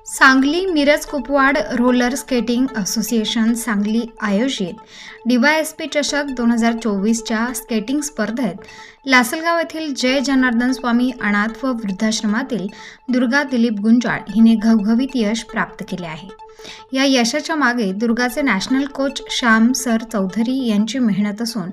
Sangli Miraj Kupwad roller skating association Sangli आयोजित DYSP चषक 2024च्या skating स्पर्धेत लासलगाव येथील जय जनार्दन स्वामी अनाथ व वृद्धाश्रमातील दुर्गा दिलीप गुंजाळ हिने घवघवीत यश प्राप्त केले आहे। या यशाच्या मागे दुर्गाचे national coach Shyam sir Chaudhary यांची मेहनत असून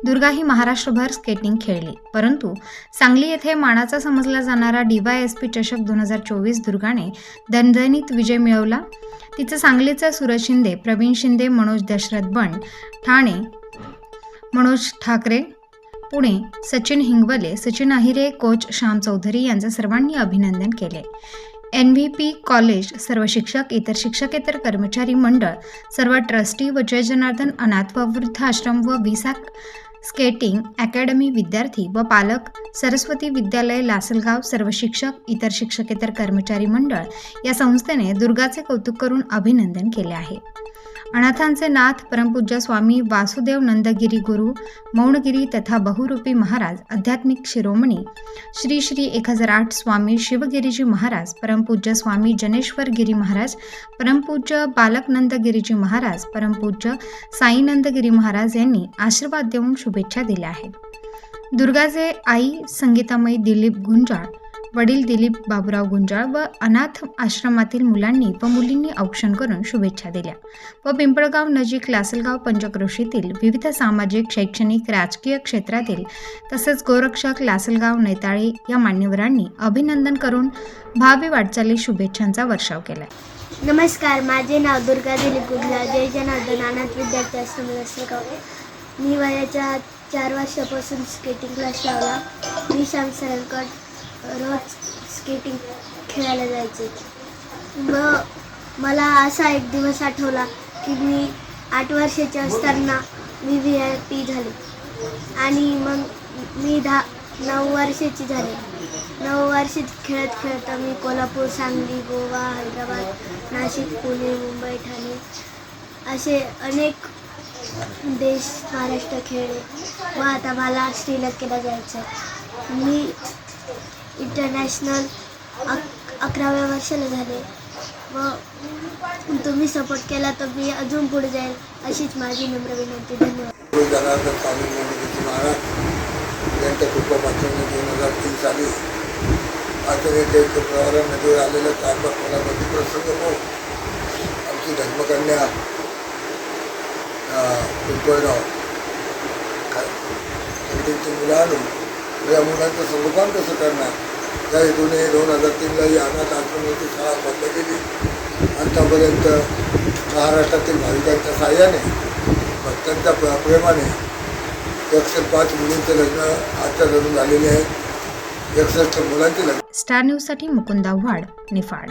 दुर्गा ही महाराष्ट्रभर स्केटिंग खेळली, परंतु सांगली येथे मानाचा समजला जाणारा DYSP चषक 2024 दुर्गाने दणदणीत विजय मिळवला। तिचे सांगलीचे सूरज शिंदे, प्रवीण शिंदे, मनोज दशरथ बंड, ठाणे मनोज ठाकरे, पुणे सचिन हिंगवले, सचिन अहिरे, कोच श्याम चौधरी यांचे सर्वांनी अभिनंदन केले। NVP कॉलेज, सर्व शिक्षक, इतर शिक्षकेतर कर्मचारी मंडळ, सर्व ट्रस्टी व जय जनार्दन अनाथ व वृद्ध आश्रम व विसाक स्केटिंग अकॅडमी विद्यार्थी व पालक, सरस्वती विद्यालय लासलगाव, सर्व शिक्षक, इतर शिक्षकेतर कर्मचारी मंडळ या संस्थेने दुर्गाचे कौतुक करून अभिनंदन केले आहे। अनाथांचे नाथ परमपूज्य स्वामी वासुदेव नंदगिरी गुरु मौनगिरी तथा बहुरूपी महाराज, आध्यात्मिक शिरोमणी श्री श्री 1008 स्वामी शिवगिरीजी महाराज, परमपूज्य स्वामी जनेश्वर गिरी महाराज, परमपूज्य बालकनंदगिरीजी महाराज, परमपूज्य साईनंदगिरी महाराज यांनी आशीर्वाद देऊन शुभेच्छा दिल्या आहेत। दुर्गाचे आई संगीतामयी दिलीप गुंजाळ, वडील दिलीप बाबूराव गुंजाळ व अनाथ आश्रमातील मुलांनी व मुलींनी औक्षण करून शुभेच्छा दिल्या व पिंपळगाव नजीक लासलगाव पंचक्रोशीतील विविध सामाजिक, शैक्षणिक, राजकीय क्षेत्रातील तसेच गोरक्षक, लासलगाव, नैताळे या मान्यवरांनी अभिनंदन करून भावी वाटचाली शुभेच्छांचा वर्षाव केला। नमस्कार, माझे नाव दुर्गा दिलीप गुंजाळ, जय जनार्दन अनाथ विद्यार्थी आश्रम लासलगाव। मी वयाच्या 4 वर्षापासून स्केटिंग क्लास लावला। मी श्याम सरांकडे रोज स्केटिंग खेळायला जायचे। मग मला असा एक दिवस आठवला की मी 8 वर्षाची असताना मी VIP झाले आणि मग मी 9 वर्षाची झाले। 9 वर्षाची खेळत खेळता मी कोल्हापूर, सांगली, गोवा, हैदराबाद, नाशिक, पुणे, मुंबई, ठाणे असे अनेक देश, महाराष्ट्र खेळले व आता मला श्रीलंकेला जायचं आहे। मी इंटरनॅशनल 11व्या वर्षाला झाले व तुम्ही सपोर्ट केला तर मी अजून पुढे जाईल अशीच माझी नम्र विनंती। धन्यवाद। जनार्दन स्वामी महाराज यांच्या कृपापासून 2003 साली आचरणाच्या प्रवारामध्ये आलेलं 4 नदी प्रसंग पाहून आमची धर्मकन्या पिंपळगाव त्यांची मुलं आणून या मुलांचं संगोपन कसं करणार त्या हेतूने 2003ला ही अनाथ आश्रमाची शाळा बंद केली। आतापर्यंत महाराष्ट्रातील भाविकांच्या साहाय्याने, भक्तांच्या प्रेमाने 105 मुलींचे लग्न आजच्या धरून झालेले आहेत। 61 मुलांचे लग्न। स्टार न्यूजसाठी मुकुंद आव्हाड, निफाड।